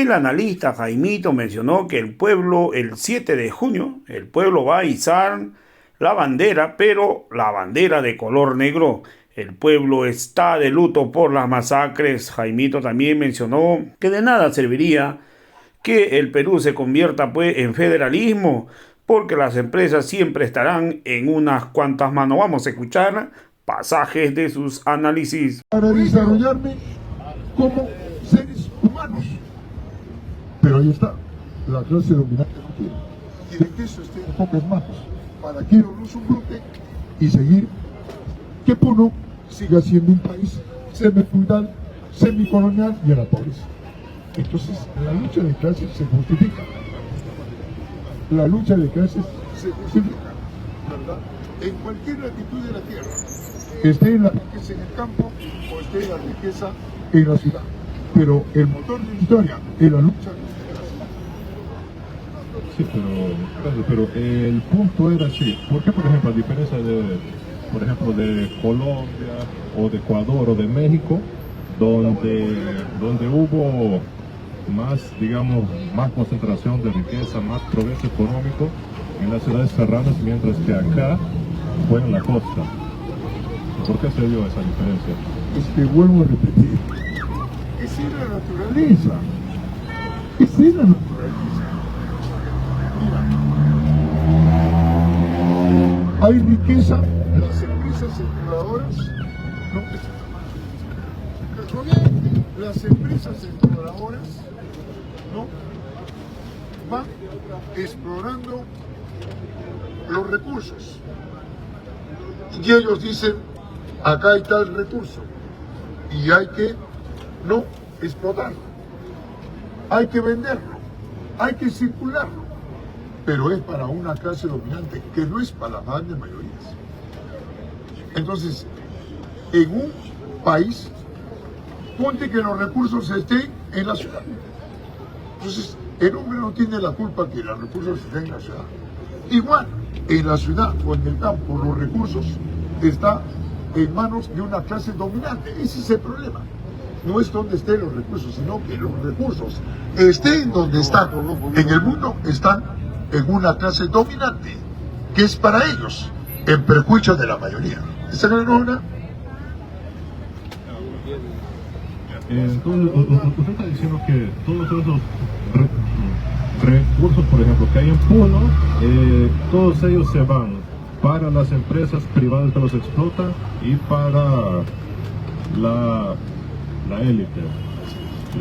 El analista Jaimito mencionó que el pueblo, el 7 de junio, el pueblo va a izar la bandera, pero la bandera de color negro. El pueblo está de luto por las masacres. Jaimito también mencionó que de nada serviría que el Perú se convierta pues en federalismo, porque las empresas siempre estarán en unas cuantas manos. Vamos a escuchar pasajes de sus análisis. Para desarrollarme como seres humanos. Pero ahí está, la clase dominante no quiere. Quiere que eso esté en pocas manos, para que ellos no subruten y seguir que Puno siga siendo un país semifeudal, semicolonial y en la pobreza. Entonces, la lucha de clases se justifica. La lucha de clases se justifica, ¿verdad? En cualquier latitud de la tierra, esté la riqueza en el campo o esté la riqueza en la ciudad. Pero el motor de la historia es la lucha de clases. Sí, pero el punto era así. ¿Por qué, por ejemplo, a diferencia de, por ejemplo, de Colombia o de Ecuador o de México, donde hubo más, digamos, más concentración de riqueza, más progreso económico en las ciudades serranas, mientras que acá fue en la costa? ¿Por qué se dio esa diferencia? Es que vuelvo a repetir, esa es la naturaleza, esa es la naturaleza. Mira, hay riqueza, las empresas exploradoras, no, las empresas exploradoras, ¿no?, van explorando los recursos y ellos dicen, acá hay tal recurso y hay que no explotarlo, hay que venderlo, hay que circularlo, pero es para una clase dominante que no es para las grandes mayorías. Entonces, en un país, ponte que los recursos estén en la ciudad. Entonces, el hombre no tiene la culpa que los recursos estén en la ciudad. Igual, en la ciudad o en el campo, los recursos están en manos de una clase dominante. Ese es el problema. No es donde estén los recursos, sino que los recursos estén donde están en el mundo, están en una clase dominante, que es para ellos, en perjuicio de la mayoría. ¿Esa es la norma? Entonces, usted está diciendo que todos esos recursos, por ejemplo, que hay en Puno, todos ellos se van para las empresas privadas que los explotan y para la élite,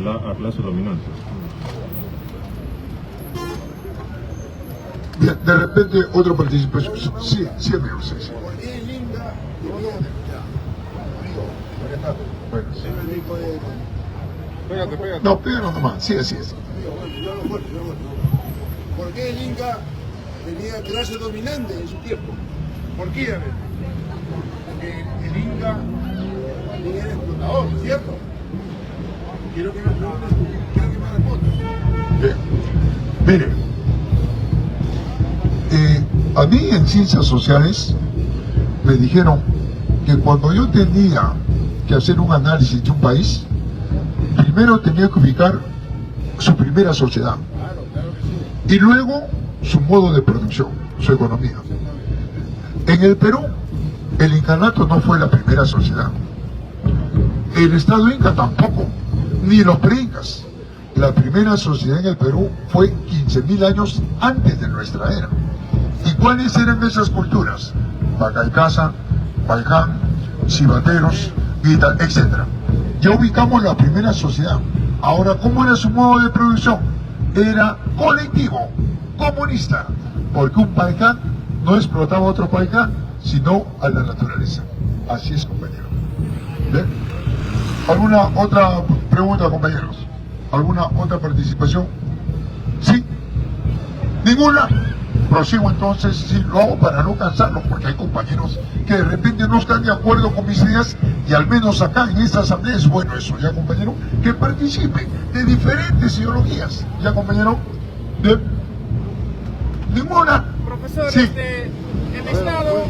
la clase dominante. Bien, de repente otra participación. Sí, amigo, sí. Bueno, sí. Pégate. No, pégalo nomás, sí, así es. ¿Por qué el Inca tenía clase dominante en su tiempo? ¿Por qué? A ver. Porque el Inca también era explotador, ¿cierto? Quiero que me preguntes tú, quiero que me respondas. Bien. Mire, a mí en ciencias sociales me dijeron que cuando yo tenía que hacer un análisis de un país, primero tenía que ubicar su primera sociedad y luego su modo de producción, su economía. En el Perú, el incanato no fue la primera sociedad, el Estado Inca tampoco, ni los pre-incas. La primera sociedad en el Perú fue 15.000 años antes de nuestra era. ¿Y cuáles eran esas culturas? Pacaicasa, Paicán, cibateros, etc. Ya ubicamos la primera sociedad. Ahora, ¿cómo era su modo de producción? Era colectivo, comunista, porque un paicán no explotaba a otro paicán, sino a la naturaleza. Así es, compañero. ¿Bien? ¿Alguna otra pregunta, compañeros? ¿Alguna otra participación? ¿Sí? ¿Ninguna? Prosigo entonces, sí, lo hago para no cansarlos, porque hay compañeros que de repente no están de acuerdo con mis ideas, y al menos acá en esta asamblea es bueno eso, ¿ya, compañero? Que participen de diferentes ideologías, ¿ya, compañero? ¿Bien? ¿Ninguna? Profesor, sí. El Estado,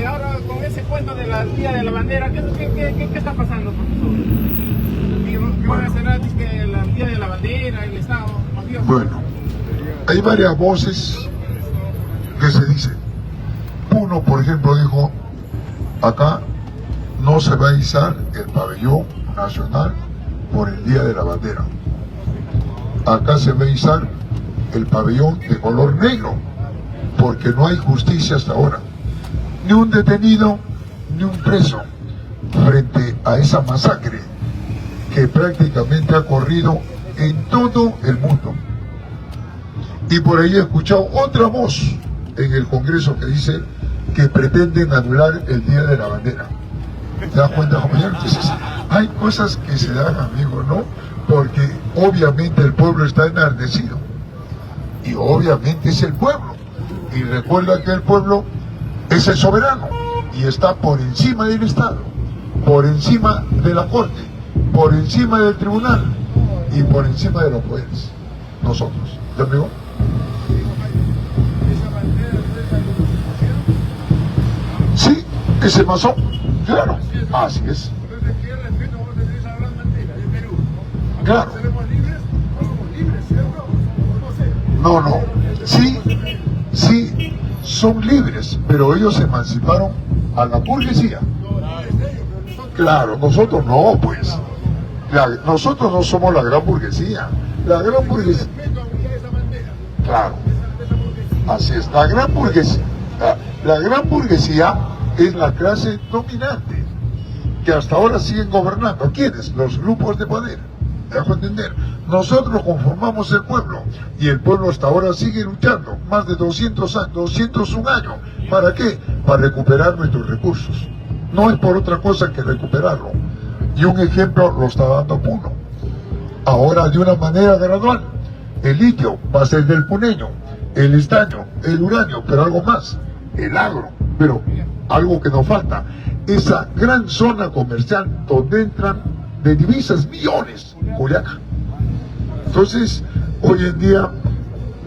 ahora con ese cuento de la Día de la Bandera, ¿qué está pasando, profesor? Bueno, hay varias voces que se dicen. Uno, por ejemplo, dijo, acá no se va a izar el pabellón nacional por el Día de la Bandera. Acá se va a izar el pabellón de color negro, porque no hay justicia hasta ahora. Ni un detenido, ni un preso, frente a esa masacre que prácticamente ha corrido en todo el mundo. Y por ahí he escuchado otra voz en el Congreso que dice que pretenden anular el Día de la Bandera. ¿Te das cuenta, compañero? Entonces, hay cosas que se dan, amigo, ¿no? Porque obviamente el pueblo está enardecido. Y obviamente es el pueblo. Y recuerda que el pueblo es el soberano. Y está por encima del Estado, por encima de la Corte, por encima del tribunal y por encima de los poderes. Nosotros. ¿Ya, amigo? Sí, ese masón. Claro, así es. Claro. No. Sí, son libres, pero ellos se emanciparon a la burguesía. Claro, nosotros no, pues. Nosotros no somos la gran burguesía. La gran burguesía. Claro. Así es, la gran burguesía. La gran burguesía es la clase dominante, que hasta ahora siguen gobernando. ¿Quiénes? Los grupos de poder. ¿Me dejo entender? Nosotros conformamos el pueblo, y el pueblo hasta ahora sigue luchando, más de 201 años. ¿Para qué? Para recuperar nuestros recursos. No es por otra cosa que recuperarlo. Y un ejemplo lo está dando Puno. Ahora de una manera gradual. El litio va a ser del puneño, el estaño, el uranio, pero algo más, el agro. Pero algo que nos falta, esa gran zona comercial donde entran de divisas millones, Juliaca. Entonces, hoy en día,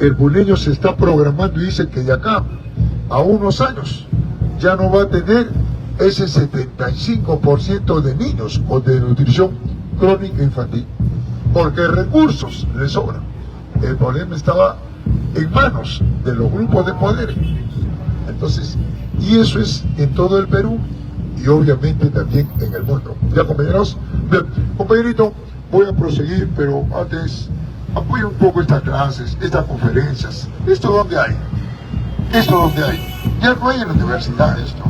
el puneño se está programando y dice que de acá a unos años ya no va a tener ese 75% de niños con desnutrición crónica infantil, porque recursos le sobran. El problema estaba en manos de los grupos de poder. Entonces, y eso es en todo el Perú y obviamente también en el mundo. ¿Ya, compañeros? Bien, compañerito, voy a proseguir, pero antes apoya un poco estas clases, estas conferencias. ¿Esto dónde hay? ¿Esto dónde hay? Ya no hay en la universidad esto.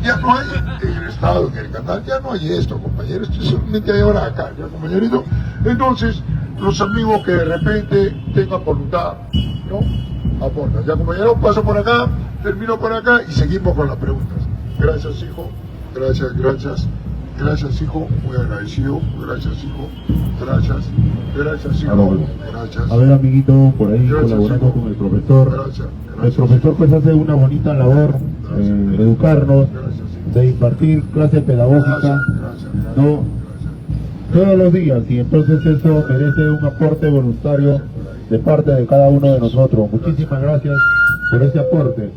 Ya no hay en el Estado, en el canal, ya no hay esto, compañeros. Esto solamente hay ahora acá, ¿ya, compañerito? Entonces, los amigos que de repente tengan voluntad, ¿no? Aportan. Ya, compañeros, paso por acá, termino por acá y seguimos con las preguntas. Gracias, hijo. Gracias, hijo. Muy agradecido. Gracias, hijo. Gracias, hijo. Gracias. A ver, amiguito, por ahí colaborando hijo. con el profesor. Gracias. El profesor pues hace una bonita labor, educarnos, de impartir clase pedagógica, ¿no? Todos los días, y entonces eso merece un aporte voluntario de parte de cada uno de nosotros. Muchísimas gracias por ese aporte,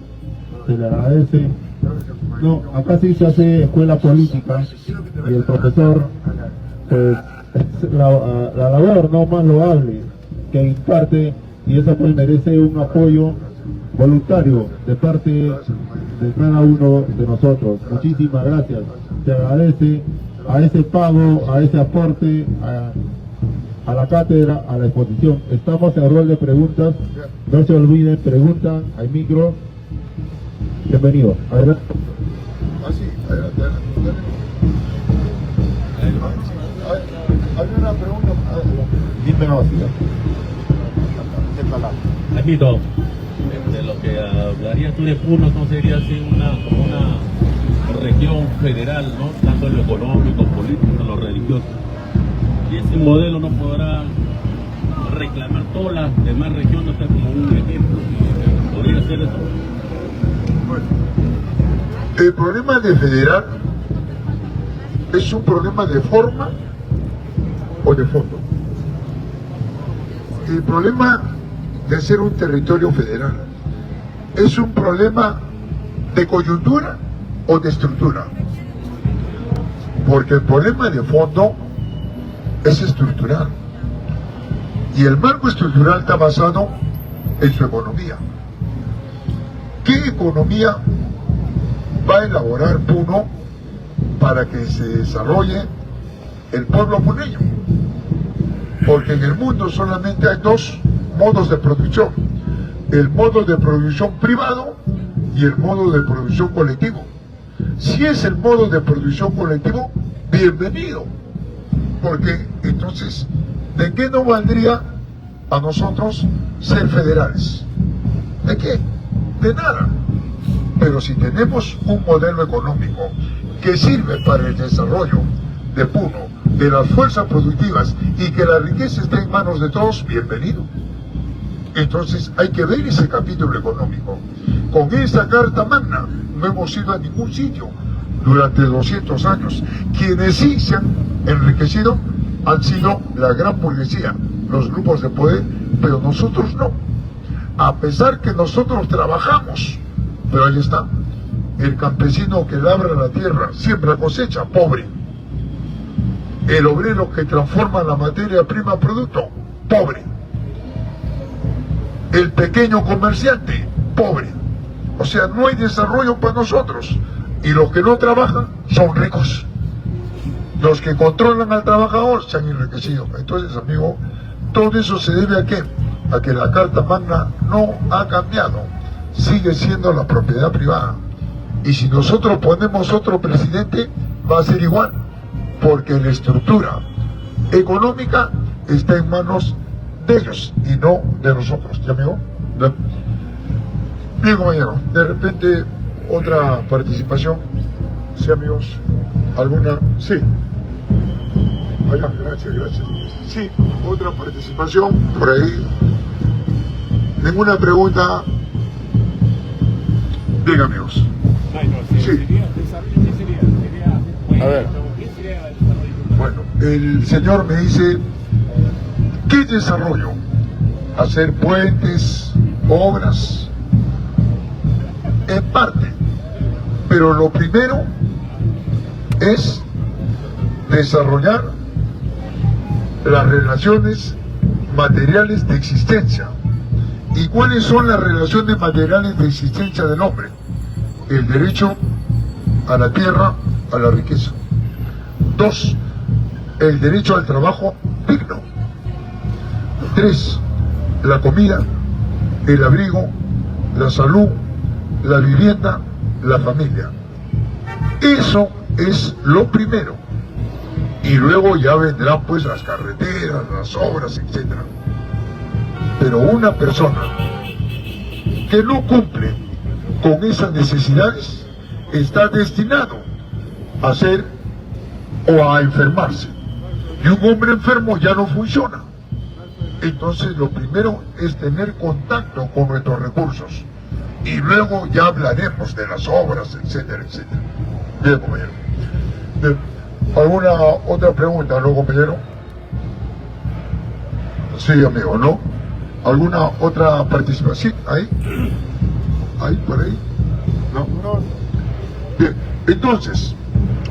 se le agradece. No, acá sí se hace escuela política y el profesor, pues, es la labor no más loable que imparte, y eso pues merece un apoyo voluntario de parte de cada uno de nosotros. Muchísimas gracias, se agradece a ese pago, a ese aporte, a la cátedra, a la exposición. Estamos en rol de preguntas, no se olviden, preguntan, hay micro. Bienvenido, adelante. Adelante. Hay una pregunta. Dime la vacía. Repito, de lo que hablarías tú de Puno, ¿no sería así como una región federal, ¿no? Tanto en lo económico, político, en lo religioso? Y ese modelo no podrá reclamar todas las demás regiones como un ejemplo. ¿Podría ser eso? Bueno, el problema de federal es un problema de forma o de fondo. El problema de ser un territorio federal es un problema de coyuntura o de estructura, porque el problema de fondo es estructural. Y el marco estructural está basado en su economía. ¿Qué economía va a elaborar Puno para que se desarrolle el pueblo puneño? Porque en el mundo solamente hay dos modos de producción: el modo de producción privado y el modo de producción colectivo. Si es el modo de producción colectivo, bienvenido, porque entonces, ¿de qué nos valdría a nosotros ser federales? ¿De qué? De nada. Pero si tenemos un modelo económico que sirve para el desarrollo de Puno, de las fuerzas productivas, y que la riqueza esté en manos de todos, bienvenido. Entonces hay que ver ese capítulo económico. Con esa Carta Magna no hemos ido a ningún sitio durante 200 años. Quienes sí se han enriquecido han sido la gran burguesía, los grupos de poder, pero nosotros no. A pesar que nosotros trabajamos, pero ahí está, el campesino que labra la tierra, siembra, cosecha, pobre. El obrero que transforma la materia prima a producto, pobre. El pequeño comerciante, pobre. O sea, no hay desarrollo para nosotros. Y los que no trabajan son ricos. Los que controlan al trabajador se han enriquecido. Entonces, amigo, todo eso se debe a qué? A que la Carta Magna no ha cambiado. Sigue siendo la propiedad privada. Y si nosotros ponemos otro presidente, va a ser igual. Porque la estructura económica está en manos de ellos y no de nosotros. ¿Ya, amigo? ¿No? Bien, compañero, de repente otra participación. Sí, amigos, ¿alguna? Sí. Vaya, gracias. Sí, otra participación por ahí. ¿Ninguna pregunta? Bien, amigos. Sí. A ver. Bueno, el señor me dice, ¿qué desarrollo? Hacer puentes, obras, en parte. Pero lo primero es desarrollar las relaciones materiales de existencia. ¿Y cuáles son las relaciones materiales de existencia del hombre? El derecho a la tierra, a la riqueza. 2, el derecho al trabajo digno. 3, la comida, el abrigo, la salud, la vivienda, la familia. Eso es lo primero. Y luego ya vendrán pues las carreteras, las obras, etc. Pero una persona que no cumple con esas necesidades está destinado a ser o a enfermarse. Y un hombre enfermo ya no funciona. Entonces lo primero es tener contacto con nuestros recursos. Y luego ya hablaremos de las obras, etcétera, etcétera. Bien, compañero. Bien. ¿Alguna otra pregunta, no, compañero? Sí, amigo, ¿no? ¿Alguna otra participación? ¿Sí? ¿Ahí? ¿Ahí? ¿Por ahí? ¿No? Bien. Entonces,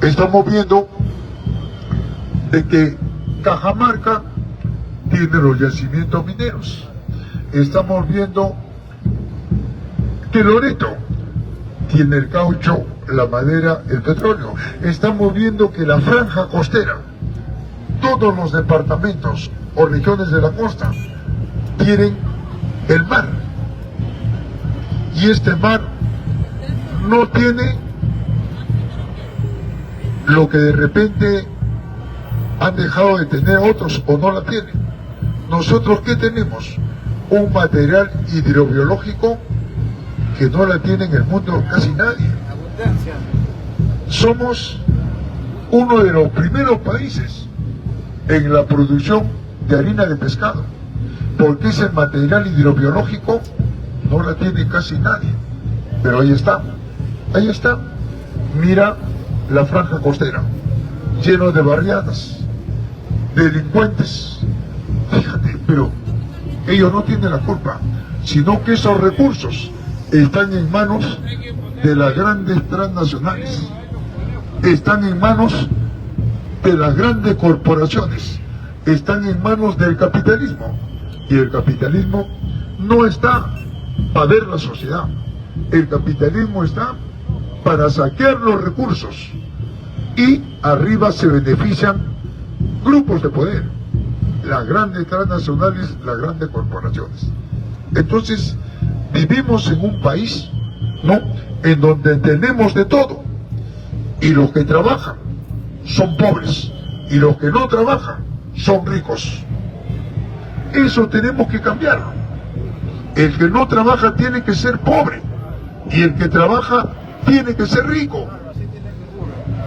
estamos viendo de que Cajamarca tiene los yacimientos mineros. Estamos viendo que Loreto tiene el caucho, la madera, el petróleo. Estamos viendo que la franja costera, todos los departamentos o regiones de la costa tienen el mar. Y este mar no tiene lo que de repente han dejado de tener otros o no la tienen. Nosotros, ¿qué tenemos? Un material hidrobiológico que no la tiene en el mundo casi nadie. Somos uno de los primeros países en la producción de harina de pescado, porque ese material hidrobiológico no la tiene casi nadie. Pero ahí está, mira la franja costera, lleno de barriadas, delincuentes, fíjate, pero ellos no tienen la culpa, sino que esos recursos están en manos de las grandes transnacionales, están en manos de las grandes corporaciones, están en manos del capitalismo. Y el capitalismo no está para ver la sociedad. El capitalismo está para saquear los recursos. Y arriba se benefician grupos de poder, las grandes transnacionales, las grandes corporaciones. Entonces, vivimos en un país, ¿no?, en donde tenemos de todo. Y los que trabajan son pobres. Y los que no trabajan son ricos. Eso tenemos que cambiarlo. El que no trabaja tiene que ser pobre. Y el que trabaja tiene que ser rico.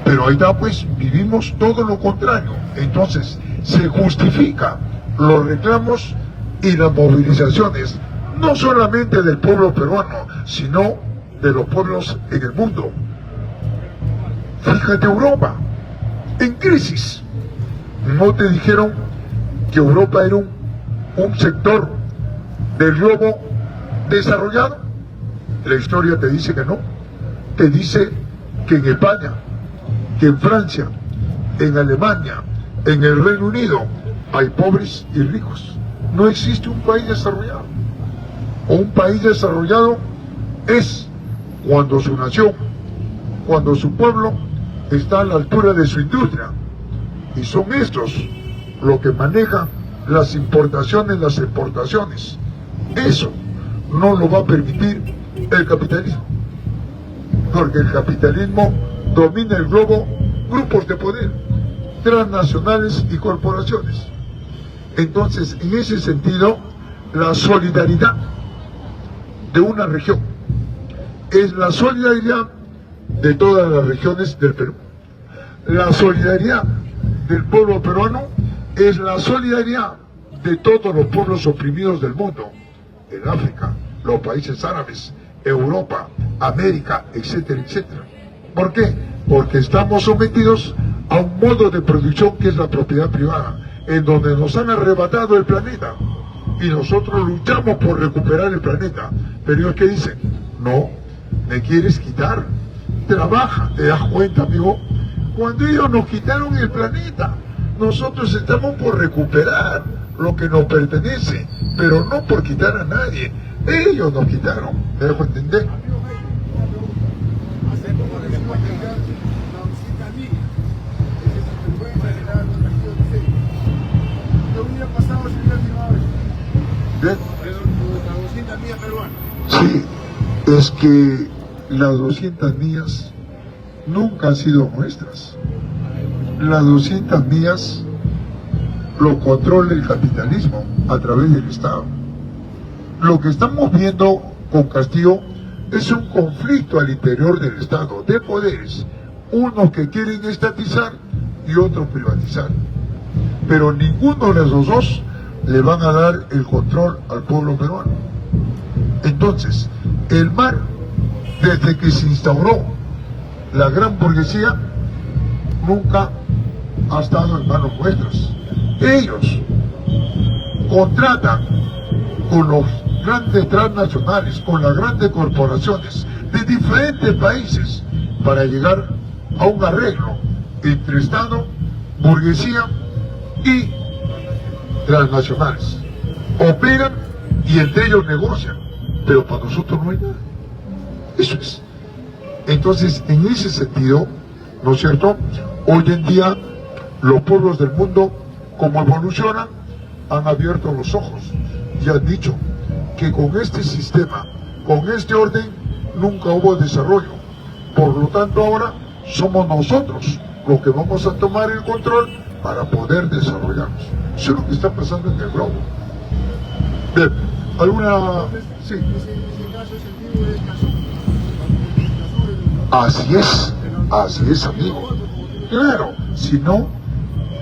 Pero ahí está, pues, vivimos todo lo contrario. Entonces, se justifica los reclamos y las movilizaciones, no solamente del pueblo peruano, sino de los pueblos en el mundo. Fíjate, Europa, en crisis. ¿No te dijeron que Europa era un sector del globo desarrollado? La historia te dice que no. Te dice que en España, que en Francia, en Alemania, en el Reino Unido, hay pobres y ricos. No existe un país desarrollado. Un país desarrollado es cuando su nación, cuando su pueblo está a la altura de su industria. Y son estos los que manejan las importaciones, las exportaciones. Eso no lo va a permitir el capitalismo. Porque el capitalismo domina el globo, grupos de poder, transnacionales y corporaciones. Entonces, en ese sentido, la solidaridad de una región es la solidaridad de todas las regiones del Perú. La solidaridad del pueblo peruano es la solidaridad de todos los pueblos oprimidos del mundo, en África, los países árabes, Europa, América, etcétera, etcétera. ¿Por qué? Porque estamos sometidos a un modo de producción que es la propiedad privada, en donde nos han arrebatado el planeta y nosotros luchamos por recuperar el planeta. Pero ellos, ¿qué dicen? No, me quieres quitar. Trabaja, ¿te das cuenta, amigo? Cuando ellos nos quitaron el planeta, nosotros estamos por recuperar lo que nos pertenece, pero no por quitar a nadie. Ellos nos quitaron, ¿me dejo entender? ¿Bien? La 200 millas peruanas. Sí, es que las 200 millas nunca han sido nuestras. Las 200 millas lo controla el capitalismo a través del Estado. Lo que estamos viendo con Castillo es un conflicto al interior del Estado de poderes, unos que quieren estatizar y otros privatizar, pero ninguno de los dos le van a dar el control al pueblo peruano. Entonces, el mar, desde que se instauró la gran burguesía, nunca ha estado en manos nuestras. Ellos contratan con los grandes transnacionales, con las grandes corporaciones de diferentes países para llegar a un arreglo entre Estado, burguesía y transnacionales. Operan y entre ellos negocian, pero para nosotros no hay nada. Eso es. Entonces, en ese sentido, ¿no es cierto?, hoy en día los pueblos del mundo, como evolucionan, han abierto los ojos y han dicho que con este sistema, con este orden, nunca hubo desarrollo. Por lo tanto, ahora somos nosotros los que vamos a tomar el control para poder desarrollarnos. Eso es lo que está pasando en el globo. Bien, ¿alguna...? Sí. Así es, amigo. Claro, si no,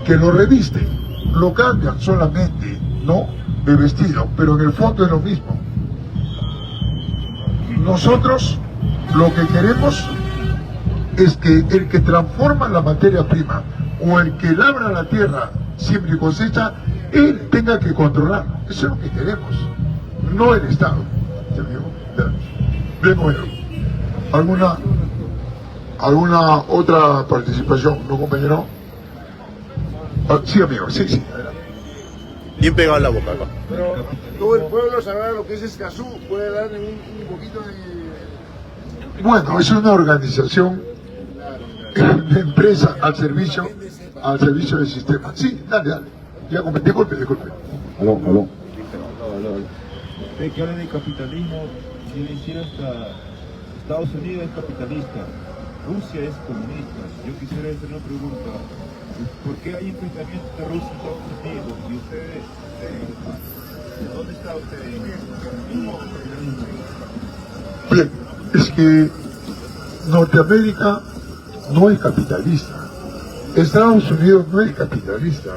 que lo revisten, lo cambian solamente, ¿no?, de vestido, pero en el fondo es lo mismo. Nosotros lo que queremos es que el que transforma la materia prima o el que labra la tierra, siembra y cosecha, él tenga que controlarlo. Eso es lo que queremos, no el Estado. Bien, bueno. ¿Alguna otra participación, no, compañero? Sí, amigo, sí, adelante. bien pegado a la boca, ¿no? Pero todo el pueblo sabrá lo que es Escazú, puede darle un poquito de... Bueno, es una organización, una empresa al servicio del sistema. Sí, dale. Ya comenté, disculpe. Aló. Que hablan de capitalismo, quiere decir hasta Estados Unidos es capitalista, Rusia es comunista. Yo quisiera hacer una pregunta. ¿Por qué hay enfrentamientos entre Rusia y Estados Unidos? ¿Y ustedes, dónde está usted? Bien, es que Norteamérica no es capitalista, Estados Unidos no es capitalista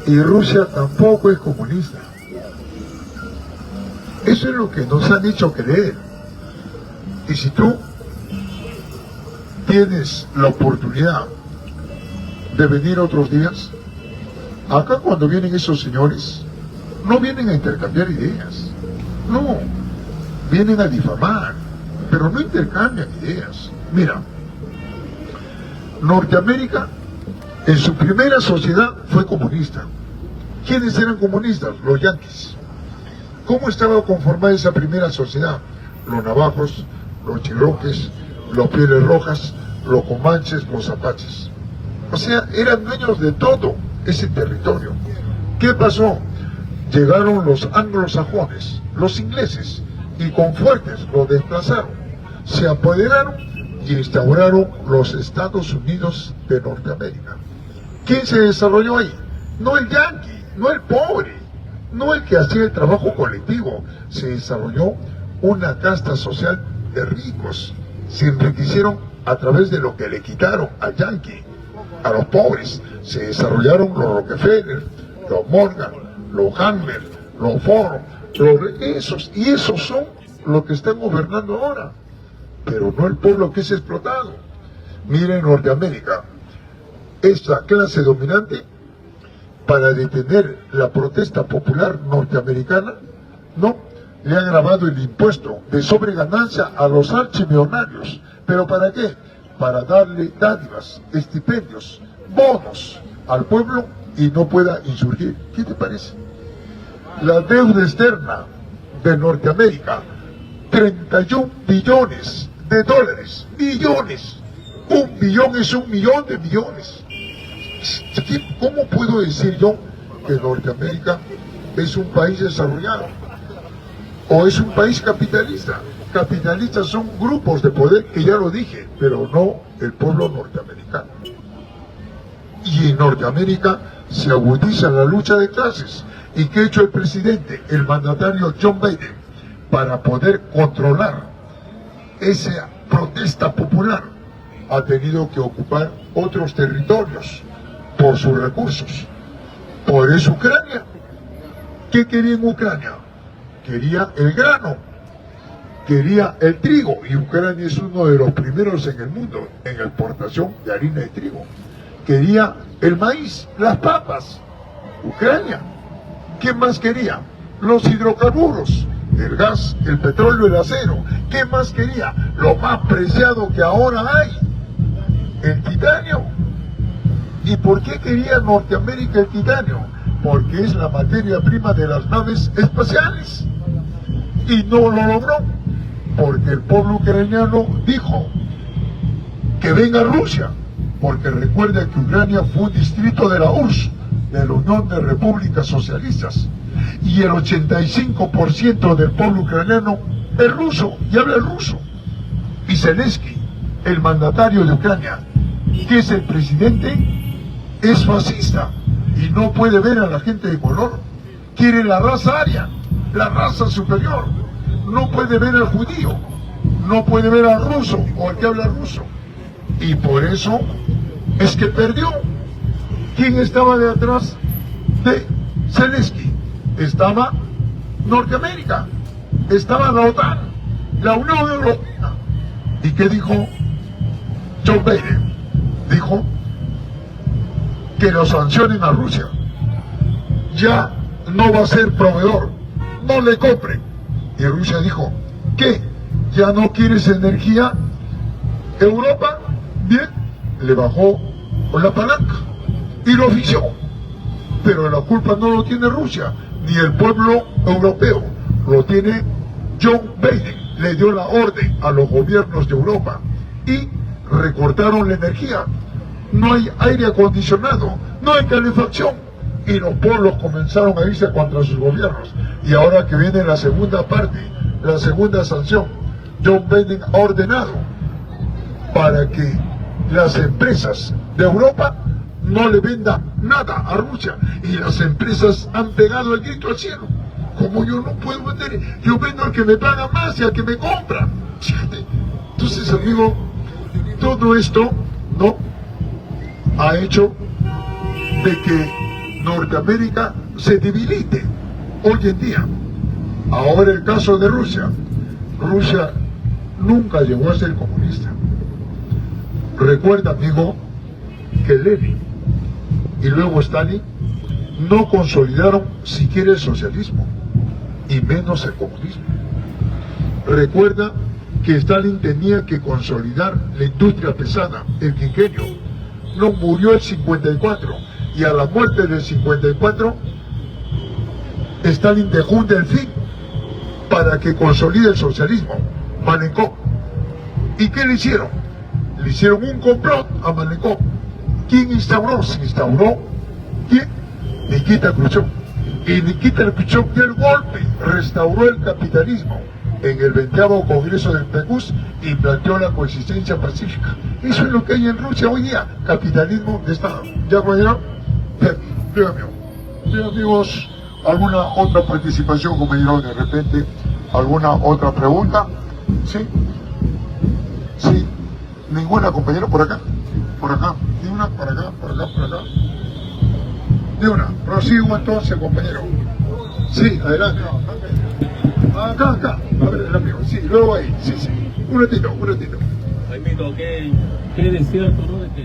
y Rusia tampoco es comunista. Eso es lo que nos han hecho creer. Y si tú tienes la oportunidad de venir otros días, acá cuando vienen esos señores, no vienen a intercambiar ideas, no, vienen a difamar, pero no intercambian ideas. Mira, Norteamérica en su primera sociedad fue comunista. ¿Quiénes eran comunistas? Los yanquis. ¿Cómo estaba conformada esa primera sociedad? Los navajos, los chiroques, los pieles rojas, los comanches, los apaches. O sea, eran dueños de todo ese territorio. ¿Qué pasó? Llegaron los anglosajones, los ingleses, y con fuertes los desplazaron. Se apoderaron y instauraron los Estados Unidos de Norteamérica. ¿Quién se desarrolló ahí? No el yanqui, no el pobre, no el que hacía el trabajo colectivo. Se desarrolló una casta social de ricos. Se enriquecieron a través de lo que le quitaron al yanqui, a los pobres. Se desarrollaron los Rockefeller, los Morgan, los Hammer, los Ford, esos son los que están gobernando ahora, pero no el pueblo que es explotado. Miren Norteamérica, esta clase dominante, para detener la protesta popular norteamericana, no, le ha grabado el impuesto de sobreganancia a los archimillonarios. ¿Pero para qué? Para darle dádivas, estipendios, bonos al pueblo y no pueda insurgir. ¿Qué te parece? La deuda externa de Norteamérica, 31 billones de dólares, billones. 1 billón es 1 millón de millones. ¿Cómo puedo decir yo que Norteamérica es un país desarrollado? ¿O es un país capitalista? Capitalistas son grupos de poder, que ya lo dije, pero no el pueblo norteamericano. Y en Norteamérica se agudiza la lucha de clases. ¿Y qué ha hecho el presidente, el mandatario John Biden, para poder controlar esa protesta popular? Ha tenido que ocupar otros territorios por sus recursos. Por eso Ucrania. ¿Qué quería en Ucrania? Quería el grano, quería el trigo, y Ucrania es uno de los primeros en el mundo en exportación de harina de trigo. Quería el maíz, las papas, Ucrania. ¿Qué más quería? Los hidrocarburos, el gas, el petróleo, el acero. ¿Qué más quería? Lo más preciado que ahora hay, el titanio. ¿Y por qué quería Norteamérica el titanio? Porque es la materia prima de las naves espaciales. Y no lo logró, porque el pueblo ucraniano dijo que venga Rusia, porque recuerda que Ucrania fue un distrito de la URSS, de la Unión de Repúblicas Socialistas, y el 85% del pueblo ucraniano es ruso y habla ruso. Y Zelensky, el mandatario de Ucrania, que es el presidente, es fascista y no puede ver a la gente de color. Quiere la raza aria, la raza superior. No puede ver al judío, no puede ver al ruso o al que habla ruso. Y por eso es que perdió. ¿Quién estaba detrás de Zelensky? Estaba Norteamérica, estaba la OTAN, la Unión Europea. ¿Y qué dijo Joe Biden? Dijo que lo sancionen a Rusia. Ya no va a ser proveedor, no le compren. Y Rusia dijo, ¿qué? ¿Ya no quieres energía? Europa, bien, le bajó la palanca y lo ofició. pero la culpa no lo tiene Rusia, ni el pueblo europeo, lo tiene John Biden. Le dio la orden a los gobiernos de Europa y recortaron la energía. No hay aire acondicionado, no hay calefacción. Y los pueblos comenzaron a irse contra sus gobiernos. Y ahora que viene la segunda parte, la segunda sanción, John Biden ha ordenado para que las empresas de Europa no le vendan nada a Rusia. Y las empresas han pegado el grito al cielo. Como yo no puedo vender, yo vendo al que me paga más y al que me compra. Fíjate. Entonces, amigo, todo esto no ha hecho de que Norteamérica se debilite hoy en día. Ahora el caso de Rusia. Rusia nunca llegó a ser comunista. Recuerda, amigo, que Lenin y luego Stalin no consolidaron siquiera el socialismo y menos el comunismo. Recuerda que Stalin tenía que consolidar la industria pesada, el quinquenio. No murió el 54 y a la muerte del 54 Stalin dejó un delfín para que consolide el socialismo, Malenkov. ¿Y qué le hicieron? Le hicieron un complot a Malenkov. ¿Quién instauró? Se instauró, ¿quién? Nikita Khrushchev. Y Nikita Khrushchev dio el golpe, restauró el capitalismo en el 20º Congreso del PECUS y planteó la coexistencia pacífica. Eso es lo que hay en Rusia hoy día, capitalismo de Estado. ¿Ya compañero? Bien, amigo. Bien, amigos, ¿alguna otra participación, compañero? De repente, ¿alguna otra pregunta? ¿Sí? ¿Sí? ¿Ninguna, compañero? ¿Por acá? ¿Por acá? ¿Ni una? ¿Por acá? ¿Por acá? ¿Por acá? Ni una. Prosigo entonces, compañero. Sí, adelante. Acá. A ver, el amigo. Sí, luego ahí. Sí. Un ratito. Jaimito, ¿qué de cierto, no? De que